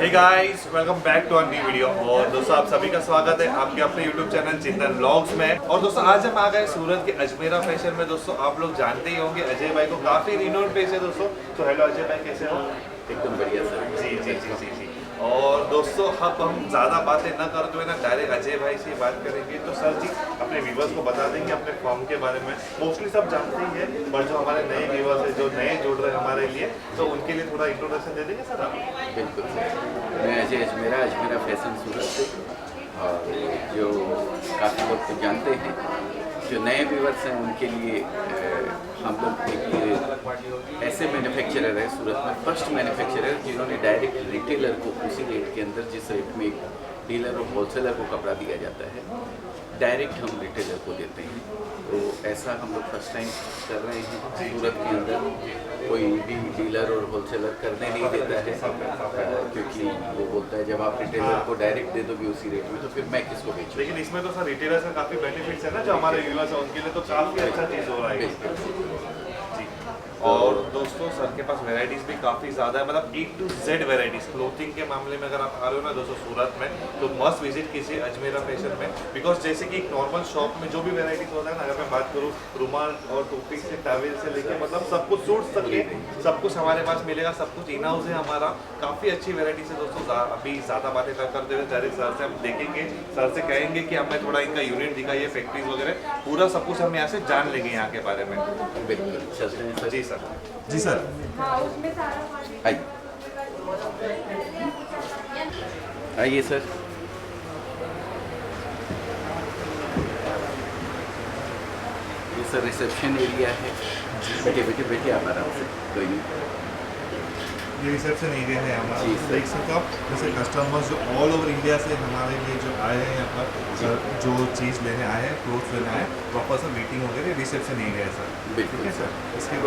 Hey guys, welcome back to new video. और दोस्तों आप सभी का स्वागत है आपके अपने यूट्यूब चैनल चिंतन व्लॉग्स में। और दोस्तों आज हम आ गए सूरत के अजमेरा फैशन में। दोस्तों आप लोग जानते ही होंगे अजय भाई को, काफ़ी रिनोड पेश है दोस्तों। तो हेलो अजय भाई, कैसे हो? एकदम बढ़िया सर। जी जी जी जी जी। और दोस्तों अब हम ज़्यादा बातें न करते हुए ना डायरेक्ट अजय भाई से बात करेंगे। तो सर जी अपने व्यूवर्स को बता देंगे अपने फॉर्म के बारे में। मोस्टली सब जानते ही है, पर जो हमारे नए व्यूवर्स हैं, जो नए जुड़ रहे हैं हमारे लिए, तो उनके लिए थोड़ा इंट्रोडक्शन दे देंगे सर आप? बिल्कुल सर, मैं अजय अजमेरा फैशन सूरत से। और जो काफ़ी लोग तो जानते हैं, जो नए व्यूवर्स हैं उनके लिए हम लोग एक ऐसे मैन्युफैक्चरर है सूरत में, फर्स्ट मैन्युफैक्चरर जिन्होंने डायरेक्ट रिटेलर को उसी रेट के अंदर जिस रेट में एक डीलर और होलसेलर को कपड़ा दिया जाता है, डायरेक्ट हम रिटेलर को देते हैं। तो ऐसा हम लोग फर्स्ट टाइम कर रहे हैं सूरत के अंदर। कोई भी डीलर और होलसेलर करने नहीं देता है, क्योंकि वो बोलता है जब आप रिटेलर को डायरेक्ट दे दोगे उसी रेट में तो फिर मैं किसको बेचूं। लेकिन इसमें तो सर रिटेलर का काफ़ी बेनिफिट्स है ना, जो हमारे व्यूअर्स हैं उनके लिए तो काफ़ी अच्छा चीज़ हो रहा है जी। और दोस्तों सर के पास वैरायटीज़ भी काफ़ी ज़्यादा है, मतलब A to Z varieties. Clothing के मामले में अगर आप आ रहे हो ना दोस्तों सूरत में, तो मस्ट विजिट कीजिए अजमेरा फैशन में। बिकॉज जैसे कि एक नॉर्मल शॉप में जो भी वैरायटीज़ होता है ना, अगर मैं बात करूँ रुमाल और टोपी से टावेल से लेकर मतलब सब कुछ सूट तक के सब कुछ हमारे पास मिलेगा। सब कुछ इन हाउस है हमारा, काफ़ी अच्छी वैरायटीज़ है दोस्तों। अभी ज़्यादा बातें करते हुए डायरेक्ट सर से हम देखेंगे, सर से कहेंगे कि हमें थोड़ा इनका यूनिट दिखाइए, फैक्ट्रीज वगैरह, पूरा सब कुछ हम यहाँ से जान लेंगे यहाँ के बारे में। बिल्कुल चलते हैं सर। जी सर। जी सर। आइए आइए सर। ये सर रिसेप्शन एरिया है। बैठिए आप आराम से, कोई नहीं। ये रिसेप्शन एरिया है हमारा। जी सर। देख सकते हो आप, जैसे कस्टमर्स जो ऑल ओवर इंडिया से हमारे लिए जो आए हैं यहाँ पर, जो चीज़ लेने आए हैं, क्लोथ्स लेने आए हैं, प्रॉपर सब मीटिंग वगैरह रिसेप्शन एरिया है सर। बिल्कुल ठीक है सर। इसके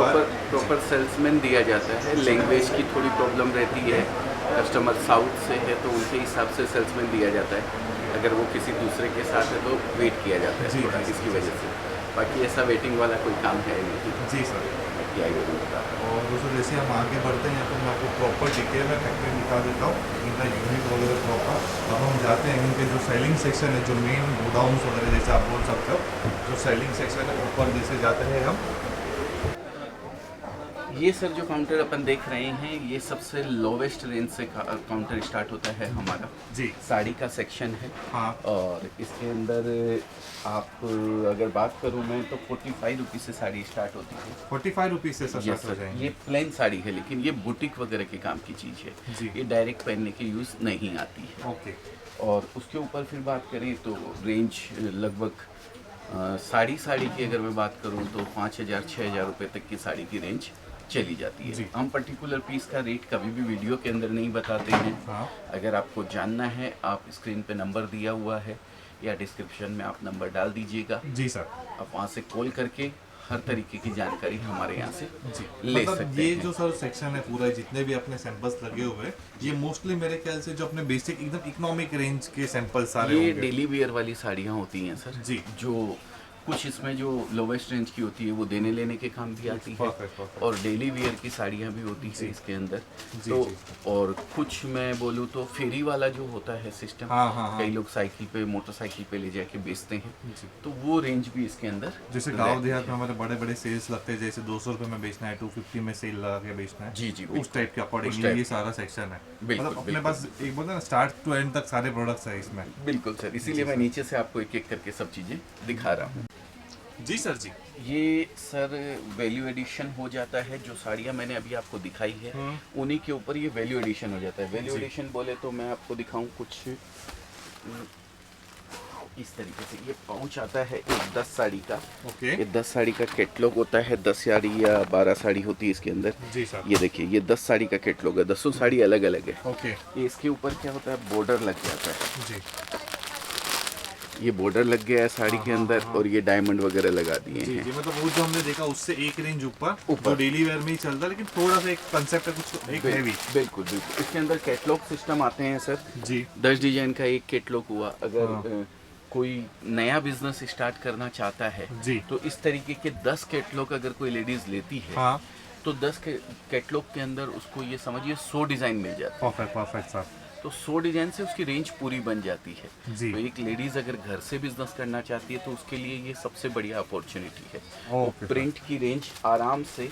प्रॉपर सेल्समैन दिया जाता है। लैंग्वेज की थोड़ी प्रॉब्लम रहती है, कस्टमर साउथ से है तो उनके हिसाब से सेल्समैन दिया जाता है। अगर वो किसी दूसरे के साथ है तो वेट किया जाता है थोड़ा, इसकी वजह से। बाकी ऐसा वेटिंग वाला कोई काम है नहीं। जी सर। क्या ही बता। और दोस्तों जैसे हम आगे बढ़ते हैं यहाँ पर, मैं आपको प्रॉपर डिटेल में फैक्ट्री दिखा देता हूँ, इनका यूनिट वगैरह प्रॉपर। अब हम जाते हैं इनके जो सेलिंग सेक्शन है, जो मेन गोडाउन्स वगैरह जैसे आप बोल सकते हो, जो सेलिंग सेक्शन है ऊपर जैसे जाते हैं हम। ये सर जो काउंटर अपन देख रहे हैं, ये सबसे लोवेस्ट रेंज से काउंटर स्टार्ट होता है हमारा। जी। साड़ी का सेक्शन है। हाँ। और इसके अंदर आप अगर बात करूँ मैं तो 45 रुपीज़ से साड़ी स्टार्ट होती है। 45 रुपीज़ से ये सर, ये प्लेन साड़ी है, लेकिन ये बुटीक वगैरह के काम की चीज़ है जी। ये डायरेक्ट पहनने के यूज़ नहीं आती है। ओके। और उसके ऊपर फिर बात करें तो रेंज लगभग साड़ी की अगर मैं बात करूं तो 5,000-6,000 रुपये तक की साड़ी की रेंज चली जाती है। हम पर्टिकुलर पीस का रेट कभी भी वीडियो के अंदर नहीं बताते हैं। हाँ। अगर आपको जानना है, आप स्क्रीन पे नंबर दिया हुआ है या डिस्क्रिप्शन में आप नंबर डाल दीजिएगा। जी सर। आप वहाँ से कॉल करके हर तरीके की जानकारी हमारे यहाँ से जी ले मतलब सकते ये हैं। जो सर सेक्शन है पूरा, जितने भी अपने सैंपल्स लगे हुए हैं, ये मोस्टली मेरे ख्याल से जो अपने बेसिक एकदम इकोनॉमिक रेंज के सैंपल सारे ये होंगे। डेली वेयर वाली साड़ियाँ होती हैं सर जी। जो कुछ इसमें जो लोवेस्ट रेंज की होती है वो देने लेने के काम भी आती है। परफेक्ट। और डेली वेयर की साड़ियाँ भी होती है इसके अंदर। जी, तो जी। और कुछ मैं बोलूँ तो फेरी वाला जो होता है सिस्टम, हाँ। कई लोग साइकिल पे मोटरसाइकिल पे ले जाके बेचते हैं, जी। तो वो रेंज भी इसके अंदर जैसे गांव देहात में हमारे बड़े बड़े सेल्स लगते हैं, जैसे 200 रुपये में बेचना है, 250 में सेल लगा के बेचना है। जी उस टाइप के अकॉर्डिंगली ये सारा सेक्शन है। मतलब अपने पास एक बोलते हैं ना, स्टार्ट टू एंड तक सारे प्रोडक्ट्स है इसमें। बिल्कुल सर, इसीलिए मैं नीचे से आपको एक एक करके सब चीज़ें दिखा रहा हूँ। जी सर। जी। ये सर वैल्यू एडिशन हो जाता है। जो साड़ियाँ मैंने अभी आपको दिखाई है उन्हीं के ऊपर ये वैल्यू एडिशन हो जाता है। वैल्यू एडिशन बोले तो मैं आपको दिखाऊं कुछ इस तरीके से। ये पाउच आता है एक 10 साड़ी का। ओके। ये 10 साड़ी का कैटलॉग होता है। 10 साड़ी या 12 साड़ी होती है इसके अंदर। जी सर। ये देखिए, ये 10 साड़ी का कैटलॉग है, 10 साड़ी अलग अलग है। ओके। ये इसके ऊपर क्या होता है, बॉर्डर लग जाता है। जी। ये बॉर्डर लग गया है साड़ी के अंदर और ये डायमंड वगैरह लगा दिए जी हैं। जी, मतलब वो जो हमने देखा उससे एक रेंज ऊपर जो डेली वेयर में ही चलता है, लेकिन थोड़ा सा एक कंसेप्ट है, कुछ एक हैवी। बिल्कुल। इसके अंदर कैटलॉग सिस्टम आते हैं सर जी। 10 डिजाइन का एक कैटलॉग हुआ। अगर कोई नया बिजनेस स्टार्ट करना चाहता है जी। तो इस तरीके के 10 कैटलॉग अगर कोई लेडीज लेती है, हाँ। तो 10 कैटलॉग के अंदर उसको ये समझिए 100 डिजाइन मिल जाता है। Perfect sir. तो 100 डिजाइन से उसकी रेंज पूरी बन जाती है। जी। तो एक लेडीज अगर घर से बिजनेस करना चाहती है तो उसके लिए ये सबसे बढ़िया अपॉर्चुनिटी है। Okay sir. प्रिंट की रेंज आराम से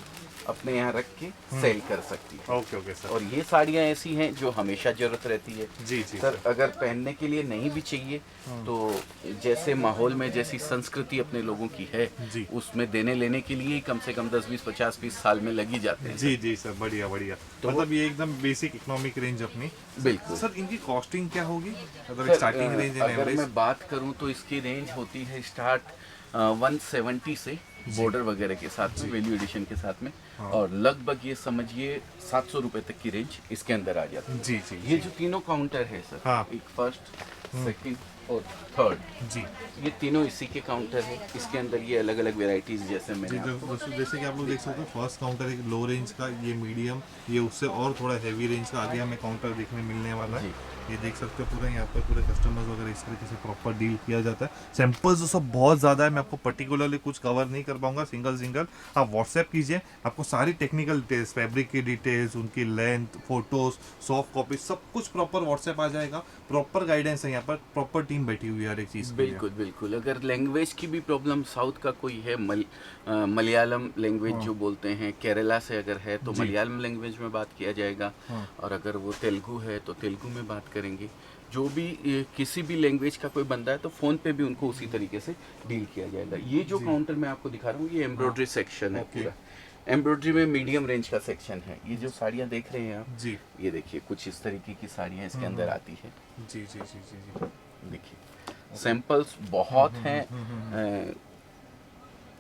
अपने यहाँ रख के सेल कर सकती है। Okay okay sir. और ये साड़ियाँ ऐसी हैं जो हमेशा जरूरत रहती है। जी जी सर अगर पहनने के लिए नहीं भी चाहिए तो जैसे माहौल में जैसी संस्कृति अपने लोगों की है जी। उसमें देने लेने के लिए ही कम से कम 10 20 50 20 साल में लगी जाते हैं। जी जी सर, बढ़िया बढ़िया। तो मतलब ये एकदम बेसिक इकोनॉमिक रेंज अपनी। बिल्कुल। सर इनकी कॉस्टिंग क्या होगी, मतलब सर, स्टार्टिंग रेंज एंड अगर एवरेज? मैं बात करूं तो इसकी रेंज होती है स्टार्ट 170 से बॉर्डर वगैरह के साथ में, वैल्यू एडिशन के साथ में। हाँ। और लगभग ये समझिए 700 रुपए तक की रेंज इसके अंदर आ जाती है। जी जी ये जो तीनों काउंटर है सर, हाँ। एक फर्स्ट, सेकंड और थर्ड, जी ये तीनों इसी के काउंटर है। इसके अंदर ये अलग अलग वेराइटीज जैसे जी। मैंने दोस्तों जैसे कि आप लोग देख सकते हो, फर्स्ट काउंटर एक लो रेंज का, ये मीडियम, ये उससे और थोड़ा हैवी रेंज का आगे हमें काउंटर देखने मिलने वाला है। ये देख सकते हो पूरा यहाँ पर पूरे कस्टमर्स वगैरह इस तरीके से प्रॉपर डील किया जाता है। सैंपल्स जो सब बहुत ज़्यादा है, मैं आपको पर्टिकुलरली कुछ कवर नहीं कर पाऊंगा, सिंगल सिंगल आप व्हाट्सएप कीजिए, आपको सारी टेक्निकल डिटेल्स, फैब्रिक की डिटेल्स, उनकी लेंथ, फोटोज, सॉफ्ट कॉपी, सब कुछ प्रॉपर व्हाट्सएप आ जाएगा। प्रॉपर गाइडेंस है यहाँ पर, प्रॉपर टीम बैठी हुई है हर एक चीज़ के लिए। बिल्कुल बिल्कुल। अगर लैंग्वेज की भी प्रॉब्लम साउथ का कोई है, मलयालम लैंग्वेज जो बोलते हैं, केरला से अगर है तो जी। मलयालम लैंग्वेज में बात किया जाएगा। हाँ। और अगर वो तेलुगु है तो तेलुगु में बात करेंगे। जो भी किसी भी लैंग्वेज का कोई बंदा है तो फ़ोन पे भी उनको उसी तरीके से डील किया जाएगा। ये जो काउंटर मैं आपको दिखा रहा हूँ ये एम्ब्रॉयडरी सेक्शन है ओके। पूरा। एम्ब्रॉयडरी में मीडियम रेंज का सेक्शन है। ये जो साड़ियाँ देख रहे हैं आप, जी ये देखिए कुछ इस तरीके की साड़ियाँ इसके अंदर आती है। जी जी जी जी जी। देखिए सैंपल्स बहुत हैं।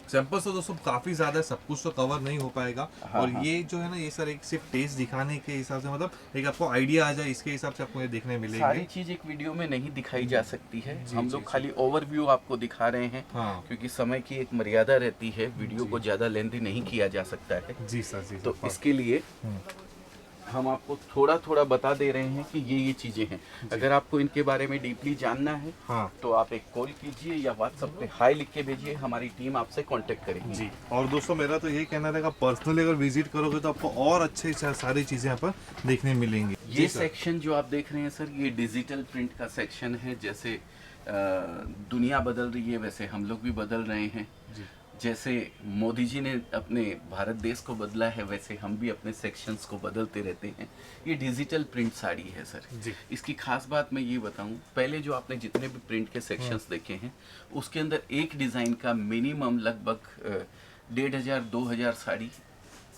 सैंपल्स तो दोस्तों काफी ज्यादा है, सब कुछ तो कवर नहीं हो पाएगा। हाँ, और हाँ। ये जो है ना, ये सर एक सिर्फ टेस्ट दिखाने के हिसाब से, मतलब एक आपको आइडिया आ जाए इसके हिसाब से आपको ये देखने सारी मिलेंगे। चीज एक वीडियो में नहीं दिखाई जा सकती है। जी, हम जी, लोग जी। खाली ओवरव्यू आपको दिखा रहे हैं। हाँ क्योंकि समय की एक मर्यादा रहती है, वीडियो को ज्यादा लेंथी नहीं किया जा सकता है। जी सर, जी तो सर। इसके लिए हम आपको थोड़ा थोड़ा बता दे रहे हैं कि ये चीजें हैं। अगर आपको इनके बारे में डीपली जानना है हाँ तो आप एक कॉल कीजिए या व्हाट्सएप पे हाई लिख के भेजिए, हमारी टीम आपसे कांटेक्ट करेगी। जी। और दोस्तों मेरा तो यही कहना रहेगा, पर्सनली अगर विजिट करोगे तो आपको और अच्छे सारी चीजें यहाँ पर देखने मिलेंगी। ये जी सर। सेक्शन जो आप देख रहे हैं सर, ये डिजिटल प्रिंट का सेक्शन है। जैसे दुनिया बदल रही है वैसे हम लोग भी बदल रहे हैं। जी जैसे मोदी जी ने अपने भारत देश को बदला है वैसे हम भी अपने सेक्शंस को बदलते रहते हैं। ये डिजिटल प्रिंट साड़ी है सर। जी। इसकी खास बात मैं ये बताऊं, पहले जो आपने जितने भी प्रिंट के सेक्शंस देखे हैं उसके अंदर एक डिज़ाइन का मिनिमम लगभग 1500-2000 साड़ी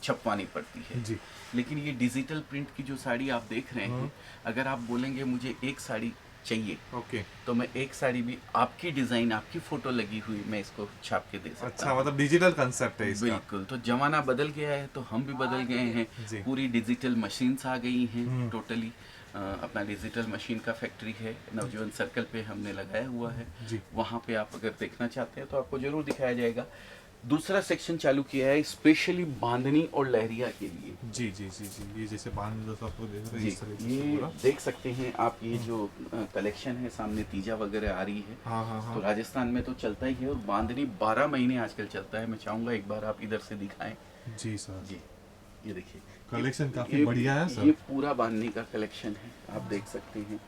छपवानी पड़ती है। जी। लेकिन ये डिजिटल प्रिंट की जो साड़ी आप देख रहे हैं, अगर आप बोलेंगे मुझे एक साड़ी चाहिए ओके। तो मैं एक साड़ी भी आपकी डिजाइन, आपकी फोटो लगी हुई मैं इसको छाप के दे सकता अच्छा, हूं। मतलब डिजिटल कंसेप्ट है इसका। बिल्कुल। तो जमाना बदल गया है तो हम भी बदल गए हैं। जी। पूरी डिजिटल मशीन्स आ गई हैं टोटली। अपना डिजिटल मशीन का फैक्ट्री है नवजीवन सर्कल पे हमने लगाया हुआ है। जी। वहाँ पे आप अगर देखना चाहते हैं तो आपको जरूर दिखाया जाएगा। दूसरा सेक्शन चालू किया है स्पेशली बांधनी और लहरिया के लिए। जी जी जी जी। ये जैसे बांध दोस्तों आपको देख रहे हैं जी, इस तरीके से ये पूरा। देख सकते हैं आप, ये जो कलेक्शन है सामने तीजा वगैरह आ रही है। हाँ हाँ तो हाँ। राजस्थान में तो चलता ही है और बांधनी 12 महीने आजकल चलता है। मैं चाहूंगा एक बार आप इधर से दिखाएं। जी सर। जी, ये देखिए कलेक्शन काफी ये- बढ़िया है सर। ये पूरा बांधनी का कलेक्शन है, आप देख सकते हैं।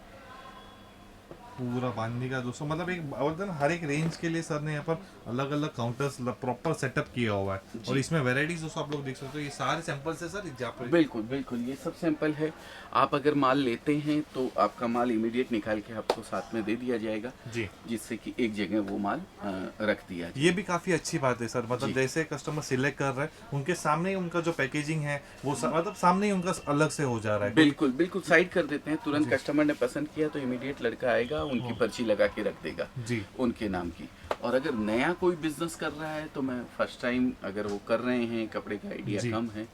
पूरा बांधने का दोस्तों, मतलब एक मतलब हर एक रेंज के लिए सर ने यहाँ पर अलग अलग काउंटर्स प्रॉपर सेटअप किया हुआ है। और इसमें वेराइटीज दोस्तों आप लोग देख सकते हो, ये सारे सैंपल्स है सर जहाँ पर। बिल्कुल बिल्कुल, ये सब सैंपल है। आप अगर माल लेते हैं तो आपका माल इमीडिएट निकाल के आपको साथ में दे दिया जाएगा, जी। जिससे कि एक जगह वो माल रख दिया जाए। ये भी काफी अच्छी बात है सर, मतलब जी। जैसे कस्टमर सिलेक्ट कर रहे हैं उनके सामने ही उनका जो पैकेजिंग है वो मतलब सामने ही उनका अलग से हो जा रहा है। बिल्कुल बिल्कुल, साइड कर देते हैं तुरंत। कस्टमर ने पसंद किया तो इमीडिएट लड़का आएगा, उनकी पर्ची लगा के रख देगा जी। उनके नाम की। और अगर नया कोई बिजनेस कर रहा है तो मैं फर्स्ट टाइम अगर वो कर रहे हैं, कपड़े का आइडिया जी। कम है,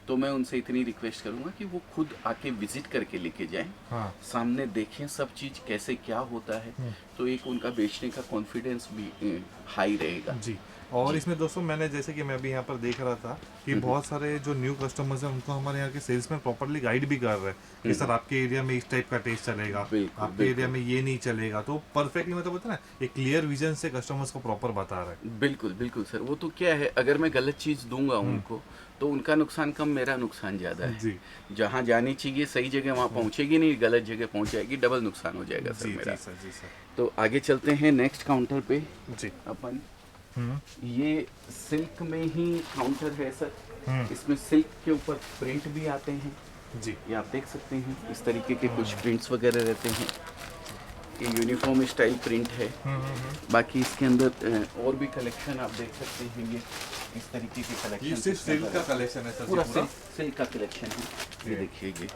तो मैं उनसे इतनी रिक्वेस्ट करूंगा कि वो खुद आके विजिट करके लेके जाएं, हाँ सामने देखें सब चीज़ कैसे क्या होता है। तो एक उनका बेचने का कॉन्फिडेंस भी हाई रहेगा। जी। और इसमें दोस्तों मैंने जैसे कि मैं भी यहाँ पर देख रहा था कि बहुत सारे जो न्यू कस्टमर्स हैं उनको हमारे यहाँ के सेल्समैन प्रॉपर्ली गाइड भी कर रहे हैं कि सर आपके एरिया में इस टाइप का टेस्ट चलेगा, बिल्कुल, आपके एरिया में ये नहीं चलेगा। तो परफेक्टली मतलब होता है ना एक क्लियर विजन से कस्टमर्स को प्रॉपर बता रहा है। बिल्कुल बिल्कुल सर। वो तो क्या है, अगर मैं गलत चीज़ दूंगा उनको तो उनका नुकसान कम, मेरा नुकसान ज़्यादा है। जी जहाँ जानी चाहिए सही जगह वहाँ पहुँचेगी नहीं, गलत जगह पहुँच जाएगी, डबल नुकसान हो जाएगा सर जी मेरा। जी सर, जी सर। तो आगे चलते हैं नेक्स्ट काउंटर पे। जी अपन ये सिल्क में ही काउंटर है सर। इसमें सिल्क के ऊपर प्रिंट भी आते हैं। जी ये आप देख सकते हैं, इस तरीके के कुछ प्रिंट्स वगैरह रहते हैं। ये यूनिफॉर्म स्टाइल प्रिंट है। बाकी इसके अंदर और भी कलेक्शन आप देख सकते हैं। ये इस तरीके के ये कलेक्शन सिर्फ सिल्क का कलेक्शन है सर जी पूरा पूरा? सिल्क का कलेक्शन है। ये देखिए ये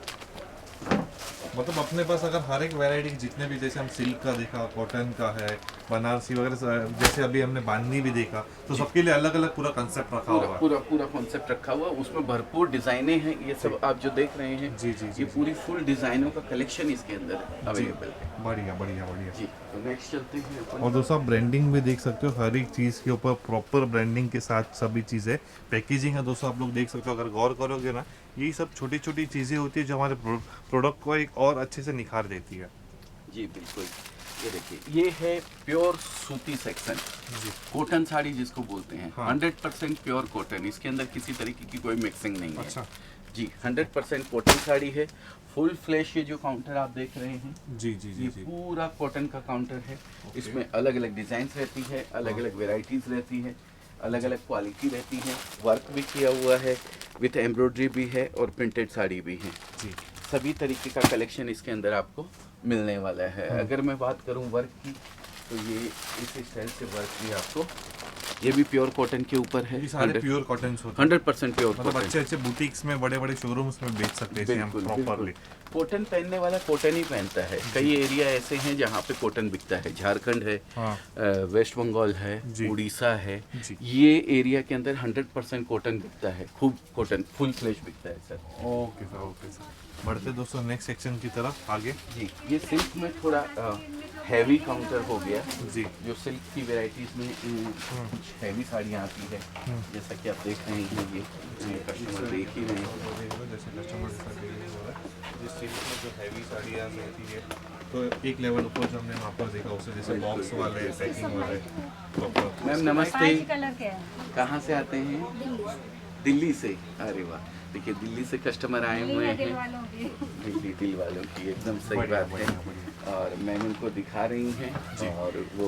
मतलब अपने पास अगर हर एक वैरायटी जितने भी, जैसे हम सिल्क का देखा, कॉटन का है, बनारसी वगैरह, जैसे अभी हमने बांधनी भी देखा, तो सबके लिए अलग अलग पूरा कंसेप्ट रखा हुआ है। पूरा कॉन्सेप्ट रखा हुआ, उसमें भरपूर डिजाइनें हैं। ये सब आप जो देख रहे हैं, जी जी जी ये पूरी फुल डिजाइनों का कलेक्शन इसके अंदर अवेलेबल है। बढ़िया बढ़िया बढ़िया। जी तो नेक्स्ट चलते हैं अपन। और दोस्तों आप ब्रांडिंग भी देख सकते हो, हर एक चीज़ के ऊपर प्रॉपर ब्रांडिंग के साथ सभी चीज़ें। पैकेजिंग है दोस्तों, आप लोग देख सकते हो, अगर गौर करोगे ना, यही सब छोटी छोटी चीज़ें होती है जो हमारे प्रोडक्ट को एक और अच्छे से निखार देती है। जी बिल्कुल। ये देखिए, ये है प्योर सूती सेक्शन, कॉटन साड़ी जिसको बोलते हैं। हाँ। 100% प्योर कॉटन, इसके अंदर किसी तरीके की कोई मिक्सिंग नहीं है। अच्छा जी 100% कॉटन साड़ी है। फुल फ्लैश ये जो काउंटर आप देख रहे हैं, जी जी जी ये जी। पूरा कॉटन का काउंटर है। इसमें अलग अलग डिजाइन रहती है, अलग अलग वेराइटीज रहती है, अलग अलग क्वालिटी रहती है। वर्क भी किया हुआ है, विथ एम्ब्रॉयडरी भी है और प्रिंटेड साड़ी भी है। जी सभी तरीके का कलेक्शन इसके अंदर आपको मिलने वाला है। अगर मैं बात करूं वर्क की, तो ये इस स्टाइल से वर्क भी आपको, ये भी प्योर कॉटन के ऊपर है। ये सारे प्योर कॉटन होते हैं, 100% प्योर मतलब कॉटन। अच्छे अच्छे बुटीक्स में, बड़े बड़े शोरूम्स में बेच सकते हैं इसे हम प्रॉपरली। कॉटन पहनने वाला कॉटन ही पहनता है। कई एरिया ऐसे हैं जहाँ पे कॉटन बिकता है। झारखंड है, हाँ वेस्ट बंगाल है, जी। उड़ीसा है, जी। ये एरिया के अंदर 100% कॉटन बिकता है। खूब कॉटन फुल फ्लैश बिकता है sir. Okay sir, okay sir. बढ़ते दोस्तों नेक्स्ट सेक्शन की तरफ आगे। जी ये सिल्क में थोड़ा हैवी काउंटर हो गया। जी जो सिल्क की वेराइटीज में कुछ हैवी साड़ियाँ आती है, जैसा कि आप देख रहे हैं। ये कस्टमर देख ही रहे हैं। जैसे कस्टमर जिस सिल्क में जो हैवी साड़ियाँ रहती है, तो एक लेवल ऊपर जो हमने वहाँ पर देखा उसे, जैसे बॉक्स वाले, पैकिंग वाले प्रॉपर। मैम नमस्ते, कलर क्या है? कहाँ से आते हैं? दिल्ली से। अरे वाह, देखिए दिल्ली से कस्टमर आए हुए हैं। दिल वालों की एकदम सही बढ़िया, बात है। बढ़िया, बढ़िया। और मैम उनको दिखा रही हैं, और वो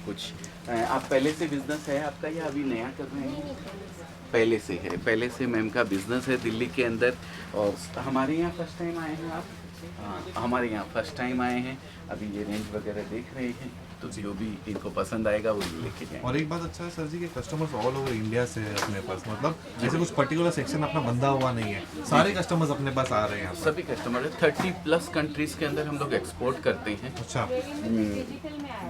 कुछ आप पहले से बिजनेस है आपका या अभी नया कर रहे हैं? पहले से है, पहले से मैम का बिजनेस है दिल्ली के अंदर। और हमारे यहाँ फर्स्ट टाइम आए हैं आप? हाँ, हमारे यहाँ फर्स्ट टाइम आए हैं। अभी ये रेंज वगैरह देख रहे हैं, तो जो भी इनको पसंद आएगा वो लेके जाएंगे। और एक बात अच्छा है सर जी कि कस्टमर्स ऑल ओवर इंडिया से है अपने पास, मतलब जैसे कुछ पर्टिकुलर सेक्शन अपना बंधा हुआ नहीं है, सारे कस्टमर्स अपने पास आ रहे हैं यहाँ पर। सभी कस्टमर 30+ कंट्रीज के अंदर हम लोग एक्सपोर्ट करते हैं। अच्छा,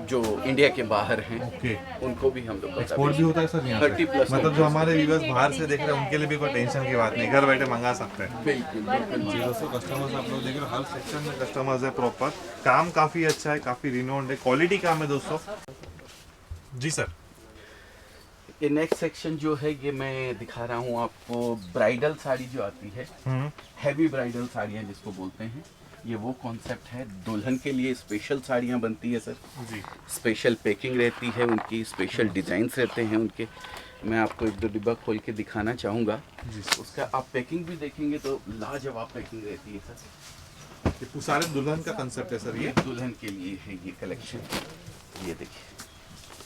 जो इंडिया के बाहर हैं ओके। उनको भी हम लोग एक्सपोर्ट भी होता है सर यहाँ से? 30+ मतलब जो हमारे व्यूअर्स बाहर से देख रहे हैं उनके लिए भी कोई टेंशन की बात नहीं, घर बैठे मंगा सकते हैं। बिल्कुल जी दोस्तों, कस्टमर्स आप लोग देख रहे हो, हर सेक्शन में कस्टमर्स है प्रॉपर। काम काफ़ी अच्छा है, काफ़ी रिनोन्ड है, क्वालिटी काम है दोस्तों। जी सर। ये नेक्स्ट सेक्शन जो है, ये मैं दिखा रहा हूँ आपको ब्राइडल साड़ी जो आती है, हैवी ब्राइडल साड़ियाँ जिसको बोलते हैं। ये वो कॉन्सेप्ट है, दुल्हन के लिए स्पेशल साड़ियाँ बनती है सर। जी स्पेशल पैकिंग रहती है उनकी, स्पेशल डिजाइन्स रहते हैं उनके। मैं आपको 1-2 डिब्बा खोल के दिखाना चाहूँगा। जी। उसका आप पैकिंग भी देखेंगे तो लाजवाब पैकिंग रहती है सर। ये सारे दुल्हन का कंसेप्ट है सर ये? दुल्हन के लिए है ये कलेक्शन। ये देखिए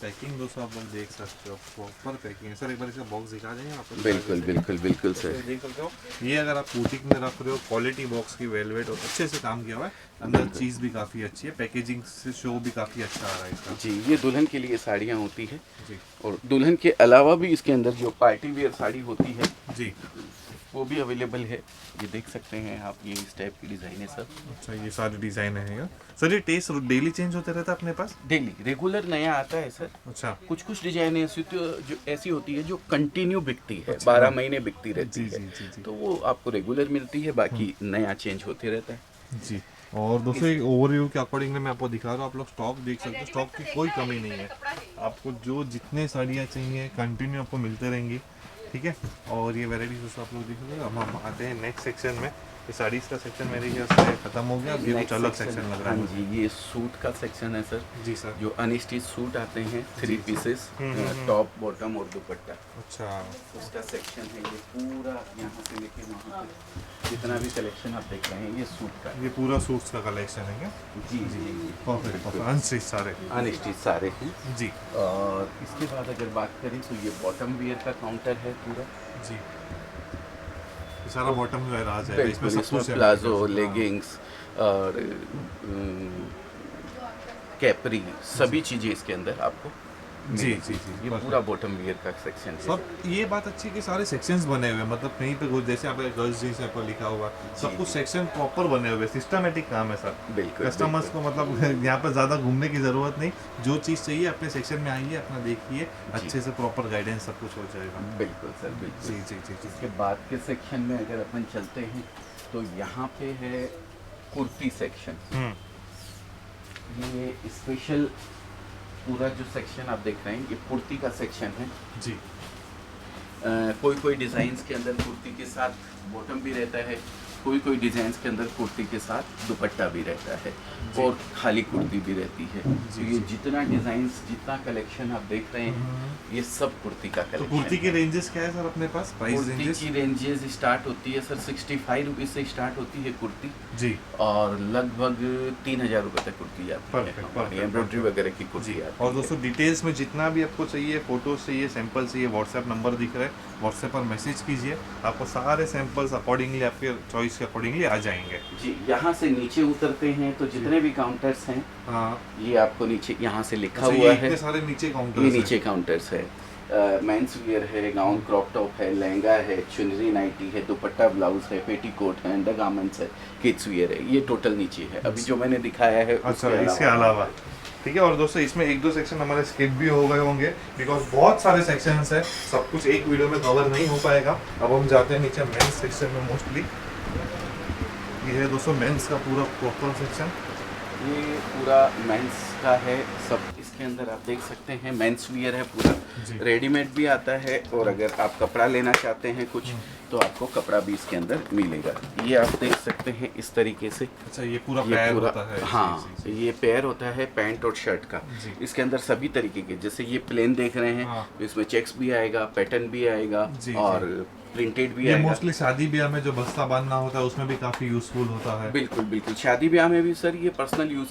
पैकिंग दोस्तों आप लोग देख सकते हो, प्रॉपर पैकिंग है सर। एक बार इसका बॉक्स दिखा देंगे आपको? बिल्कुल बिल्कुल बिल्कुल सर। देख सकते हो, ये अगर आप बुटीक में रख रहे हो, क्वालिटी बॉक्स की वेलवेट और अच्छे से काम किया हुआ है। अंदर चीज़ भी काफ़ी अच्छी है, पैकेजिंग से शो भी काफ़ी अच्छा आ रहा है इसका। जी ये दुल्हन के लिए साड़ियाँ होती है। जी और दुल्हन के अलावा भी इसके अंदर जो पार्टी वेयर साड़ी होती है जी। वो भी अवेलेबल है। ये देख सकते हैं आप, ये इस टाइप की डिज़ाइन है सर। अच्छा, ये सारे डिज़ाइन है सर। ये टेस्ट डेली चेंज होते रहता है अपने पास? डेली रेगुलर नया आता है सर। अच्छा, कुछ डिजाइन ऐसी होती है जो कंटिन्यू बिकती है, 12 महीने बिकती रहती जी है। जी जी जी तो वो आपको रेगुलर मिलती है, बाकी नया चेंज होते रहता है। जी। और दोस्तों एक ओवरव्यू के अकॉर्डिंगली मैं आपको दिखा रहा हूँ, आप लोग स्टॉक देख सकते हो, स्टॉक की कोई कमी नहीं है। आपको जो जितने साड़ियाँ चाहिए कंटिन्यू आपको मिलते रहेंगी, ठीक है। और ये वैरायटी दोस्तों आप लोग देख सकते हो। अब हम आते हैं नेक्स्ट सेक्शन में। ये साड़ीज़ का सेक्शन मेरे ख्याल से खत्म हो गया, अब ये कुछ अलग सेक्शन लग रहा है हाँ मुझे। जी, ये सूट का सेक्शन है सर। जी सर। जो अनस्टिच सूट आते हैं 3 पीसेस, टॉप बॉटम और दुपट्टा, अच्छा उसका सेक्शन है। ये पूरा यहाँ से लेके वहाँ तक जितना भी कलेक्शन आप देख रहे हैं ये सूट का है। ये पूरा सूट्स का कलेक्शन है क्या? जी जी जी, परफेक्ट परफेक्ट, अनस्टिच सारे। अनस्टिच सारे हैं। जी और इसके बाद अगर बात करें तो ये बॉटम वियर का काउंटर है पूरा। जी, ये सारा बॉटम वेयर आ जाएगा, इसमें बिल्कुल, सब कुछ इसमें है। प्लाजो, हाँ। लेगिंग्स और कैपरी, सभी चीज़ें इसके अंदर आपको जी मिलेगी। जी जी, ये पूरा बॉटम वियर का सेक्शन है। सब ये बात अच्छी है कि सारे सेक्शंस बने हुए हैं, मतलब कहीं पे कुछ जैसे यहाँ पे गर्ल्स जींस यहाँ पर लिखा हुआ, सब कुछ सेक्शन प्रॉपर बने हुए, सिस्टमेटिक काम है सर। बिल्कुल, कस्टमर्स को मतलब यहाँ पर ज़्यादा घूमने की ज़रूरत नहीं, जो चीज़ चाहिए अपने सेक्शन में आइए, अपना देखिए, अच्छे से प्रॉपर गाइडेंस सब कुछ हो जाएगा। बिल्कुल सर, बिल्कुल। जी जी जी जी। इसके बाद के सेक्शन में अगर अपन चलते हैं तो यहाँ पे है कुर्ती सेक्शन। ये स्पेशल पूरा जो सेक्शन आप देख रहे हैं ये कुर्ती का सेक्शन है जी। कोई कोई डिज़ाइंस के अंदर कुर्ती के साथ बॉटम भी रहता है, कोई कोई डिज़ाइंस के अंदर कुर्ती के साथ दुपट्टा भी रहता है और खाली कुर्ती भी रहती है। तो ये जितना डिज़ाइंस, जितना कलेक्शन आप देख रहे हैं ये सब कुर्ती का तो कलेक्शन कुर्ती की रेंजेस क्या है सर अपने पास, प्राइस कुर्ती रेंजेस? की रेंजेस स्टार्ट होती है सर 65 रुपीज़ से स्टार्ट होती है कुर्ती, जी और लगभग 3000 रुपये तक कुर्ती आती Perfect, है, perfect, एम्ब्रॉयडरी वगैरह की कुर्ती जी। आती और है। दोस्तों डिटेल्स में जितना भी आपको चाहिए, फोटोज चाहिए, सैंपल चाहिए, व्हाट्सएप नंबर दिख रहा है, व्हाट्सएप पर मैसेज कीजिए, आपको सारे सैंपल्स अकॉर्डिंगली आपके चॉइस के अकॉर्डिंगली आ जाएंगे। जी, यहाँ से नीचे उतरते हैं तो जितने भी काउंटर्स हैं हाँ, ये आपको नीचे यहाँ से लिखा अच्छा, हुआ ये है। इतने सारे नीचे काउंटर ये नीचे काउंटर्स है। मेंस वियर है, गाउन क्रॉप टॉप है, लहंगा है, चुनरी नाइटी है, दुपट्टा ब्लाउज है, पेटीकोट है, अंडर गारमेंट्स है, किड्स वियर है। ये टोटल नीचे है अभी जो मैंने दिखाया है। अच्छा, इसके अलावा ठीक है। और दोस्तों इसमें एक दो सेक्शन हमारे स्किप भी हो गए होंगे बिकॉज बहुत सारे सेक्शंस हैं, सब कुछ एक वीडियो में कवर नहीं हो पाएगा। अब हम जाते हैं नीचे मेंस सेक्शन में। मोस्टली ये है दोस्तों मेंस का पूरा प्रॉपर सेक्शन। ये पूरा मेंस का है सब। इसके अंदर आप देख सकते हैं मेंस वियर है पूरा, रेडीमेड भी आता है और अगर आप कपड़ा लेना चाहते हैं कुछ तो आपको कपड़ा भी इसके अंदर मिलेगा। ये आप देख सकते हैं इस तरीके से। अच्छा, ये पूरा पैर होता है? हाँ, ये पैर होता है पैंट और शर्ट का। इसके अंदर सभी तरीके के, जैसे ये प्लेन देख रहे हैं तो इसमें चेक्स भी आएगा, पैटर्न भी आएगा और प्रिंटेड भी आएगा। मोस्टली शादी ब्याह में जो बस्ता बांधना होता है उसमें भी काफी यूजफुल होता है। बिल्कुल बिल्कुल, शादी ब्याह में भी सर ये पर्सनल यूज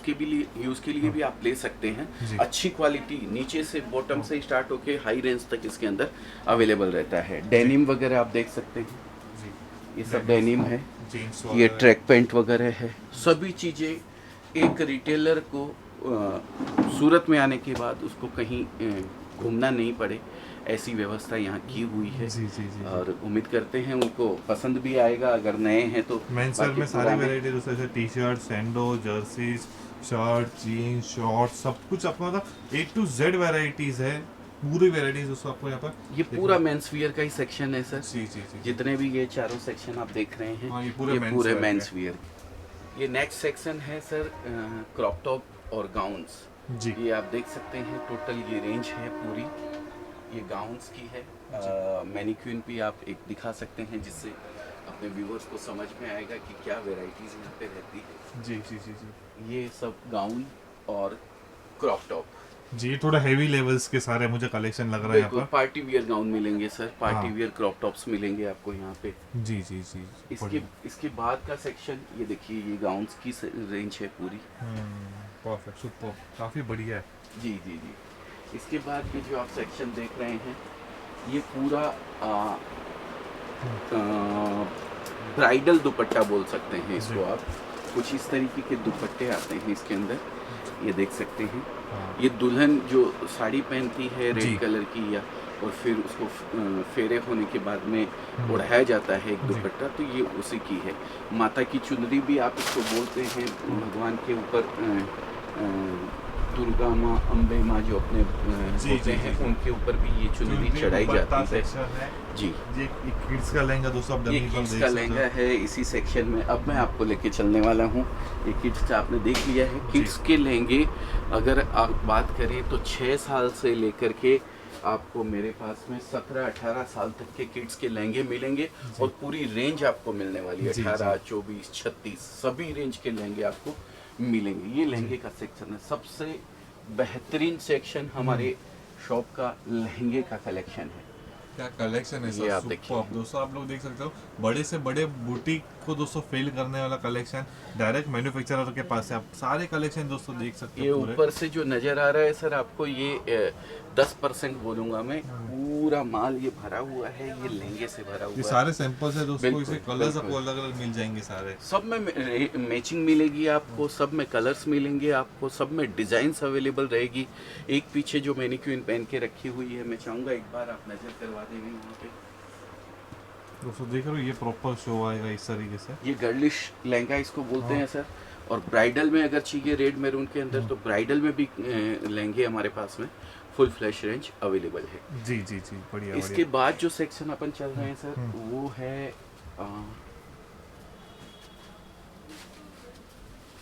के लिए भी आप ले सकते हैं। अच्छी क्वालिटी नीचे से बॉटम से स्टार्ट होके हाई रेंज तक इसके अंदर अवेलेबल रहता है। डेनिम वगैरह आप देख सकते हैं, ये सब डेनिम है। ये ट्रैक पैंट वगैरह है। सभी चीज़ें एक रिटेलर को सूरत में आने के बाद उसको कहीं घूमना नहीं पड़े, ऐसी व्यवस्था यहाँ की हुई है। जी। और उम्मीद करते हैं उनको पसंद भी आएगा। अगर नए हैं तो मेंस वेयर में सारी वैरायटी जैसे टी शर्ट, सैंडो, जर्सीज, शर्ट, जीन्स, शॉर्ट, सब कुछ आपको मतलब A to Z वैरायटीज है, पूरी वैरायटीज उसको आपको यहाँ पर। ये पूरा मेंस वियर का ही सेक्शन है सर। जी जी जी। जितने भी ये चारों सेक्शन आप देख रहे हैं, हाँ, ये पूरे मेंस वियर। ये नेक्स्ट सेक्शन है सर क्रॉप टॉप और गाउन्स जी। ये आप देख सकते हैं, टोटल ये रेंज है पूरी, ये गाउन्स की है। मैनिक्विन भी आप एक दिखा सकते हैं जिससे अपने व्यूअर्स को समझ में आएगा कि क्या वेराइटीज़ यहाँ पे रहती है। जी जी जी जी। ये सब गाउन और क्रॉप टॉप जी, थोड़ा हेवी लेवल्स के सारे मुझे कलेक्शन लग रहा है यहाँ पर। पार्टी वियर गाउन मिलेंगे sir, party wear crop tops मिलेंगे आपको यहाँ पे। जी जी जी। इसके बाद का सेक्शन ये देखिए, ये गाउन्स की रेंज है पूरी। परफेक्ट, सुपर, काफ़ी बढ़िया है। जी जी जी। इसके बाद ये जो आप सेक्शन देख रहे हैं ये पूरा ब्राइडल दुपट्टा बोल सकते हैं इसको आप। कुछ इस तरीके के दुपट्टे आते हैं इसके अंदर, ये देख सकते हैं। ये दुल्हन जो साड़ी पहनती है रेड कलर की, या और फिर उसको फेरे होने के बाद में ओढ़ाया जाता है एक दुपट्टा, तो ये उसी की है। माता की चुनरी भी आप इसको बोलते हैं, भगवान के ऊपर दुर्गा माँ, अम्बे माँ जो अपने जी, होते जी, हैं, जी। उनके ऊपर भी ये चुनरी चढ़ाई दुपट्टा जाती है। सेक्शन है। जी, ये किड्स का लहंगा दोस्तों आप ये डमी पर किड्स देख का सकते लहंगा हो। है इसी सेक्शन में। अब मैं आपको लेके चलने वाला हूँ। ये किड्स का आपने देख लिया है। जी। किड्स के लहंगे अगर आप बात करें तो 6 साल से लेकर के आपको मेरे पास में 17-18 साल तक के किड्स के लहंगे मिलेंगे और पूरी रेंज आपको मिलने वाली है। जी, 18, 24, 36 सभी रेंज के लहंगे आपको मिलेंगे। ये लहंगे का सेक्शन है। सबसे बेहतरीन सेक्शन हमारे शॉप का लहंगे का कलेक्शन है। क्या कलेक्शन है ये सर, आप देखिए। सुपर दोस्तों। आप लोग देख सकते हो बड़े से बड़े बुटीक को दोस्तों फेल करने वाला कलेक्शन डायरेक्ट मैन्युफैक्चरर के पास है। आप सारे कलेक्शन दोस्तों देख सकते ये हो पूरे। ऊपर से जो नज़र आ रहा है सर आपको, ये 10% बोलूँगा मैं। पूरा माल ये भरा हुआ है, ये लहंगे से भरा ये हुआ है। सारे सैंपल्स है दोस्तों, बिल्कुल, इसके कलर्स बिल्कुल। आपको अलग अलग मिल जाएंगे सारे। सब में मैचिंग मिलेगी आपको, सब में कलर्स मिलेंगे आपको, सब में डिज़ाइंस अवेलेबल रहेगी। एक पीछे जो मैनीक्वीन पहन के रखी हुई है, मैं चाहूँगा एक बार आप नज़र करवा देंगे वहाँ पे। दोस्तों देख रहे हो ये प्रॉपर शो आएगा इस तरीके से। ये गर्लिश लहंगा इसको बोलते हैं सर। और ब्राइडल में अगर चाहिए रेड मैरून के अंदर, तो ब्राइडल में भी लहंगे हमारे पास में फुल फ्लैश रेंज अवेलेबल है। जी जी जी, बढ़िया इसके बढ़िया। बाद जो सेक्शन अपन चल रहे हैं सर, वो है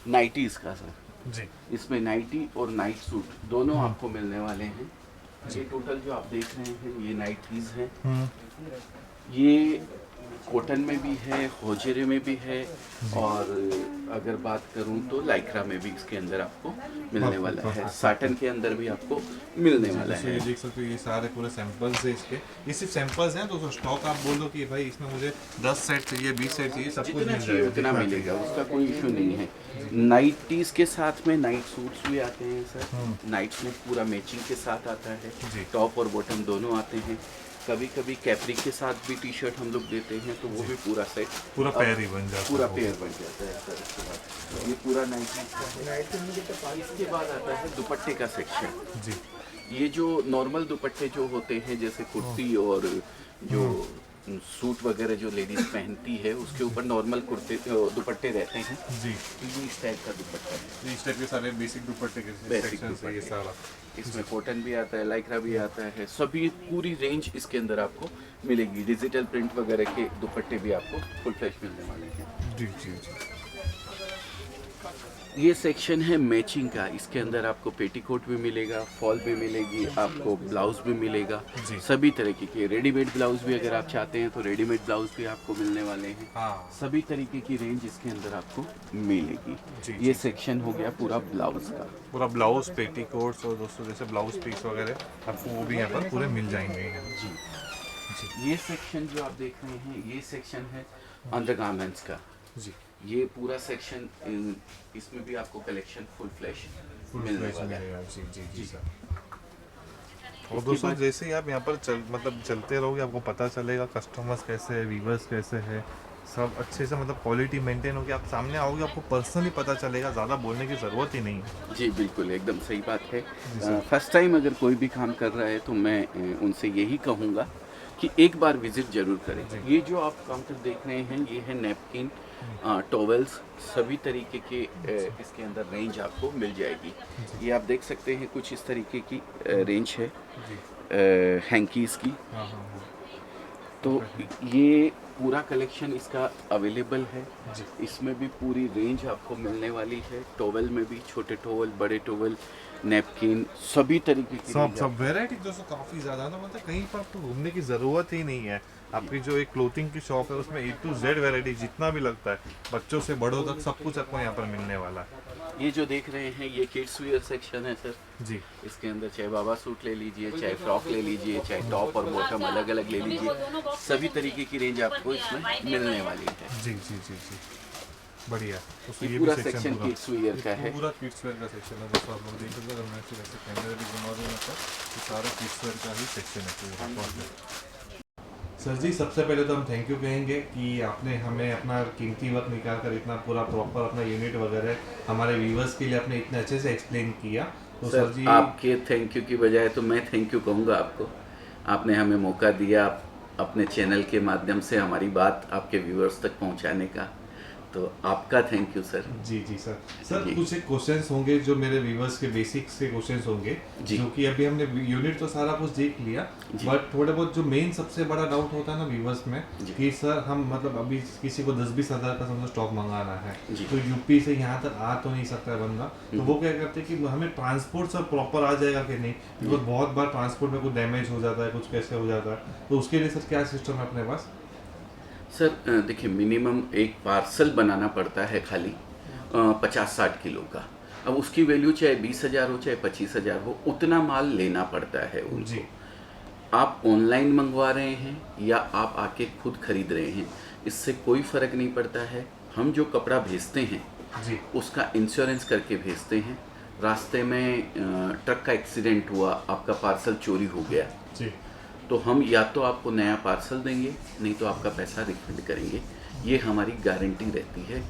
नाइटीज का सर। जी इसमें नाइटी और नाइट सूट दोनों आपको मिलने वाले हैं। ये टोटल जो आप देख रहे हैं ये नाइटीज हैं। ये कॉटन में भी है, होजरे में भी है, और अगर बात करूं तो लाइक्रा में भी इसके अंदर आपको मिलने वाला है। साटन के अंदर भी आपको मिलने वाला दोस्तों है। ये देख सकते हो ये सारे पूरे सैंपल्स है इसके। ये सिर्फ सैंपल्स हैं दोस्तों। स्टॉक आप बोल दो कि भाई इसमें मुझे 10 सेट चाहिए, 20 सेट चाहिए, सब कुछ जितना मिल चाहिए जाएगा, उतना जितना मिलेगा, चाहिए। उसका कोई इशू नहीं है। नाइटीज के साथ में नाइट सूट्स भी आते हैं सर। नाइट्स में पूरा मैचिंग के साथ आता है, जी। टॉप और बॉटम दोनों आते हैं। कभी कभी कैपरी के साथ भी टी शर्ट हम लोग देते हैं, तो वो भी पूरा सेट, पूरा पेयर ही बन जाता है। पूरा पेयर बन जाता है सर। इसके बाद ये पूरा नाइटीज का है। इसके बाद आता है दुपट्टे का सेक्शन। जी ये जो नॉर्मल दुपट्टे जो होते हैं, जैसे कुर्ती और जो सूट वगैरह जो लेडीज पहनती है, उसके ऊपर नॉर्मल कुर्ते दुपट्टे रहते हैं। जी, ये इस टाइप का दुपट्टा है। इस टाइप के सारे बेसिक दुपट्टे के बेसिक सेक्शन है ये दुपट्टे। सारा। इसमें कॉटन भी आता है, लाइक्रा भी आता है, सभी पूरी रेंज इसके अंदर आपको मिलेगी। डिजिटल प्रिंट वगैरह के दुपट्टे भी आपको फुल फ्लैश मिलने वाले हैं। जी जी जी। ये सेक्शन है मैचिंग का। इसके अंदर आपको पेटीकोट भी मिलेगा, फॉल भी मिलेगी, आपको ब्लाउज भी मिलेगा। जी। सभी तरीके के रेडीमेड ब्लाउज भी अगर आप चाहते हैं तो रेडीमेड ब्लाउज भी आपको मिलने वाले हैं। हाँ सभी तरीके की रेंज इसके अंदर आपको मिलेगी। जी, ये सेक्शन हो गया पूरा ब्लाउज का। पूरा ब्लाउज, पेटीकोट्स और दोस्तों जैसे ब्लाउज पीस वगैरह आपको वो भी यहाँ पर पूरे मिल जाएंगे। जी। ये सेक्शन जो आप देख रहे हैं, ये सेक्शन है अंडरगारमेंट्स का। जी ये पूरा सेक्शन, इसमें भी आपको कलेक्शन फुल फ्लैश मिलने वाला है। जी जी जी सर। और दोस्तों जैसे ही आप यहाँ पर चलते रहोगे आपको पता चलेगा कस्टमर्स कैसे है, व्यूवर्स कैसे है, सब अच्छे से क्वालिटी मेंटेन होगी। आप सामने आओगे आपको पर्सनली पता चलेगा, ज़्यादा बोलने की ज़रूरत ही नहीं है। जी बिल्कुल, एकदम सही बात है। फर्स्ट टाइम अगर कोई भी काम कर रहा है तो मैं उनसे यही कहूँगा कि एक बार विजिट जरूर करें। ये जो आप काउंटर देख रहे हैं, ये है नैपकिन, टॉवेल्स, सभी तरीके के इसके अंदर रेंज आपको मिल जाएगी। ये आप देख सकते हैं कुछ इस तरीके की रेंज है हैंकीज़ की। हाँ हाँ हाँ। तो ये पूरा कलेक्शन इसका अवेलेबल है। जी। इसमें भी पूरी रेंज आपको मिलने वाली है। टॉवेल में भी छोटे टॉवेल, बड़े टॉवेल, नैपकिन, सभी तरीके की सब वैरायटी दोस्तों काफ़ी ज़्यादा ना, कहीं पर आपको घूमने की ज़रूरत ही नहीं है। आपकी जो एक क्लोथिंग की शॉप है उसमें A to Z वैरायटी जितना भी लगता है, बच्चों से बड़ों तक सब कुछ आपको यहाँ पर मिलने वाला है। ये जो देख रहे हैं ये किड्स वियर सेक्शन है सर। जी इसके अंदर चाहे बाबा सूट ले लीजिए, चाहे फ्रॉक ले लीजिए, चाहे टॉप और बॉटम अलग अलग ले लीजिए, सभी तरीके की रेंज आपको इसमें मिलने वाली है। जी जी जी जी, बढ़िया। तो ये पूरा सेक्शन किड्स वियर का है। पूरा किड्स वेयर का सेक्शन है दोस्तों। आप लोग देख सकते हैं, मैं फिर ऐसे कैमरे भी घुमा दूँ तो सारा किड्स वेयर का ही सेक्शन है पूरा। सर जी सबसे पहले तो हम थैंक यू कहेंगे कि आपने हमें अपना कीमती वक्त निकाल कर इतना पूरा प्रॉपर अपना यूनिट वगैरह हमारे व्यूवर्स के लिए आपने इतने अच्छे से एक्सप्लेन किया। तो सर जी आपके थैंक यू की बजाय तो मैं थैंक यू कहूँगा आपको। आपने हमें मौका दिया अपने चैनल के माध्यम से हमारी बात आपके व्यूअर्स तक पहुँचाने का। तो आपका थैंक यू सर। जी जी सर। सर जी। कुछ एक क्वेश्चंस होंगे जो मेरे व्यूवर्स के बेसिक्स के क्वेश्चंस होंगे, जी। जो कि अभी हमने यूनिट तो सारा कुछ देख लिया, जी। बट थोड़े बहुत जो मेन सबसे बड़ा डाउट होता है ना व्यूवर्स में जी। कि सर हम मतलब अभी किसी को 10-20 हज़ार का समझो स्टॉक मंगाना है, जी। तो यूपी से यहाँ तक आ तो नहीं सकता है बंदा, तो वो क्या करते हैं कि हमें ट्रांसपोर्ट सब प्रॉपर आ जाएगा कि नहीं, बिकॉज बहुत बार ट्रांसपोर्ट में कुछ डैमेज हो जाता है, कुछ कैसे हो जाता है, तो उसके लिए सर क्या सिस्टम है अपने पास? सर देखिए, मिनिमम एक पार्सल बनाना पड़ता है खाली 50-60 किलो का। अब उसकी वैल्यू चाहे 20,000 हो चाहे 25,000 हो, उतना माल लेना पड़ता है उनको। जी। आप ऑनलाइन मंगवा रहे हैं या आप आके खुद खरीद रहे हैं, इससे कोई फ़र्क नहीं पड़ता है। हम जो कपड़ा भेजते हैं जी। उसका इंश्योरेंस करके भेजते हैं। रास्ते में ट्रक का एक्सीडेंट हुआ, आपका पार्सल चोरी हो गया, जी। तो हम या तो आपको नया पार्सल देंगे, नहीं तो आपका पैसा रिफंड करेंगे। ये हमारी गारंटी रहती है।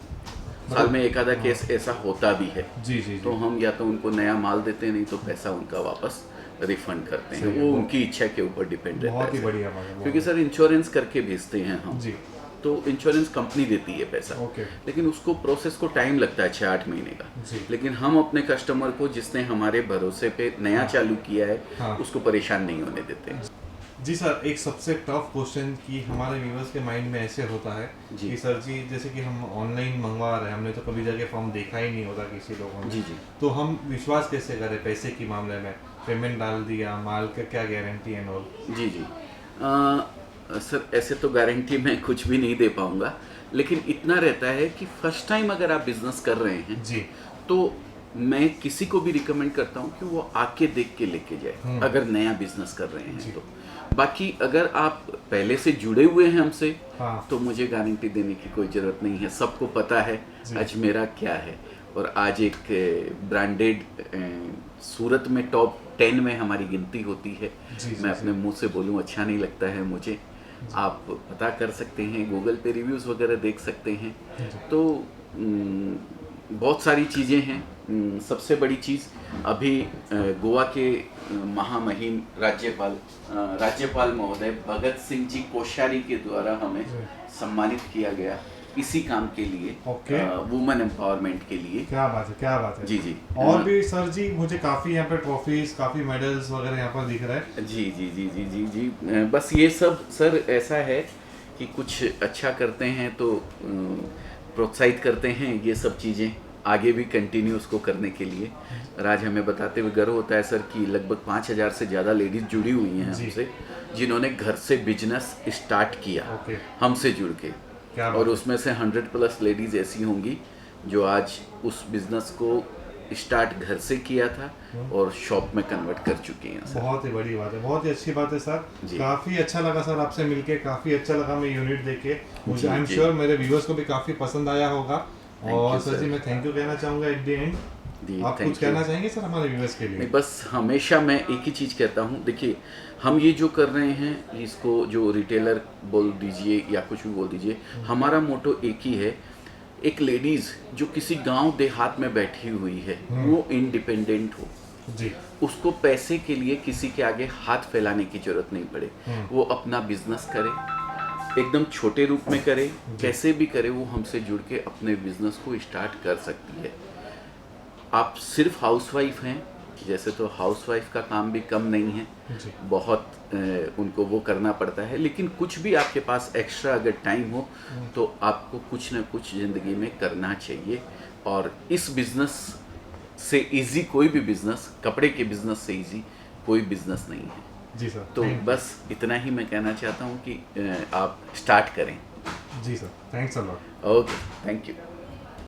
साल में एक आधा केस ऐसा होता भी है, जी जी तो हम या तो उनको नया माल देते हैं, नहीं तो पैसा उनका वापस रिफंड करते हैं। वो उनकी इच्छा के ऊपर डिपेंड रहता है। बहुत ही सर। बढ़िया बात है, क्योंकि सर इंश्योरेंस करके भेजते हैं हम, जी। तो इंश्योरेंस कंपनी देती है पैसा, ओके। लेकिन उसको प्रोसेस को टाइम लगता है 6-8 महीने का। जी। लेकिन हम अपने कस्टमर को, जिसने हमारे भरोसे पे नया चालू किया है, हाँ। उसको परेशान नहीं होने देते। जी सर, एक सबसे टफ क्वेश्चन कि हमारे व्यूवर्स के माइंड में ऐसे होता है जी। कि सर जी जैसे कि हम ऑनलाइन मंगवा रहे हैं, हमने तो कभी जगह फॉर्म देखा ही नहीं होता किसी लोगों ने, जी जी। तो हम विश्वास कैसे करें पैसे के मामले में? पेमेंट डाल दिया, माल का क्या गारंटी एंड ऑल? जी जी। सर ऐसे तो गारंटी मैं कुछ भी नहीं दे पाऊँगा, लेकिन इतना रहता है कि फर्स्ट टाइम अगर आप बिज़नेस कर रहे हैं जी। तो मैं किसी को भी रिकमेंड करता हूँ कि वो आके देख के लेके जाए, अगर नया बिजनेस कर रहे हैं तो। बाकी अगर आप पहले से जुड़े हुए हैं हमसे, हाँ। तो मुझे गारंटी देने की कोई ज़रूरत नहीं है। सबको पता है आज मेरा क्या है, और आज एक ब्रांडेड सूरत में टॉप 10 में हमारी गिनती होती है। जी, मैं अपने मुंह से बोलूँ अच्छा नहीं लगता है मुझे। आप पता कर सकते हैं, गूगल पे रिव्यूज़ वगैरह देख सकते हैं। तो बहुत सारी चीज़ें हैं। सबसे बड़ी चीज़ अभी गोवा के महामहिम राज्यपाल महोदय भगत सिंह जी कोश्यारी के द्वारा हमें सम्मानित किया गया इसी काम के लिए, वुमेन एम्पावरमेंट के लिए। क्या बात है, क्या बात है। जी जी। और भी सर जी मुझे काफ़ी यहाँ पे ट्रॉफीज, काफ़ी मेडल्स वगैरह यहाँ पर दिख रहा है। जी जी जी जी जी जी। बस ये सब सर ऐसा है कि कुछ अच्छा करते हैं तो प्रोत्साहित करते हैं ये सब चीज़ें आगे भी कंटिन्यू उसको करने के लिए। और आज हमें बताते हुए गर्व होता है सर कि लगभग 5,000 से ज़्यादा लेडीज़ जुड़ी हुई हैं हमसे, जिन्होंने घर से बिजनेस स्टार्ट किया हमसे जुड़ के। और उसमें से 100+ लेडीज़ ऐसी होंगी जो आज उस बिज़नेस को स्टार्ट घर से किया था और शॉप में कन्वर्ट कर चुकी हैं सर। बहुत ही बड़ी बात है, बहुत ही अच्छी बात है सर। काफ़ी अच्छा लगा सर आपसे मिलके, काफ़ी अच्छा लगा मैं यूनिट देखे। मुझे आई एम श्योर मेरे व्यूअर्स को भी काफ़ी पसंद आया होगा। और सर जी मैं थैंक यू कहना चाहूँगा एट द एंड। आप कुछ कहना चाहेंगे सर हमारे व्यूअर्स के लिए? बस हमेशा मैं एक ही चीज़ कहता हूँ, देखिए हम ये जो कर रहे हैं, इसको जो रिटेलर बोल दीजिए या कुछ भी बोल दीजिए, हमारा मोटो एक ही है। एक लेडीज़ जो किसी गांव देहात में बैठी हुई है, वो इंडिपेंडेंट हो जी, उसको पैसे के लिए किसी के आगे हाथ फैलाने की जरूरत नहीं पड़े। वो अपना बिजनेस करे, एकदम छोटे रूप में करे, कैसे भी करे, वो हमसे जुड़ के अपने बिजनेस को स्टार्ट कर सकती है। आप सिर्फ हाउसवाइफ हैं, जैसे तो हाउसवाइफ का काम भी कम नहीं है, बहुत उनको वो करना पड़ता है, लेकिन कुछ भी आपके पास एक्स्ट्रा अगर टाइम हो तो आपको कुछ ना कुछ ज़िंदगी में करना चाहिए। और इस बिज़नेस से इजी कोई भी बिज़नेस, कपड़े के बिज़नेस से इजी कोई बिज़नेस नहीं है। जी सर। तो बस इतना ही मैं कहना चाहता हूँ कि आप स्टार्ट करें। जी sir, thanks a lot. Okay, thank you.